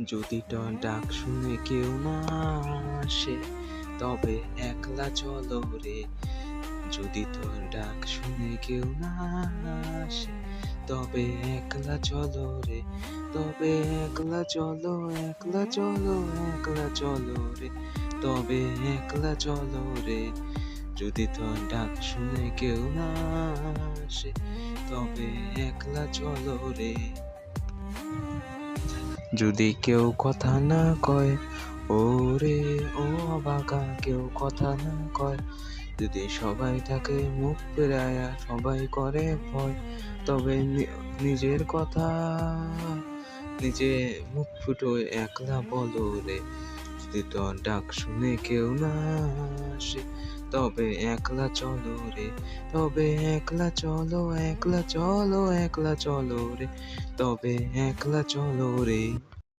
যদি তোর ডাক শুনে কেউ না আসে, তবে একলা চলো রে। যদি তোর ডাক শুনে কেউ না আসে, তবে একলা চলো রে। তবে একলা চলো, একলা চলো, একলা চলো রে। তবে একলা চলো রে। যদি তোর ডাক শুনে কেউ না আসে, তবে একলা চলো রে। যদি কেউ কথা না কয়, ও রে ও অবাকা, কেউ কথা না কয়, যদি সবাই তাকে মুখ ফেরায়া সবাই করে ভয়, তবে নিজের কথা নিজে মুখ ফুটো একলা বলো রে। যদি তোর ডাক শুনে কেউ না আসে, তবে একলা চলো রে। তবে একলা চলো, একলা চলো, একলা চলো রে। তবে একলা চলো রে।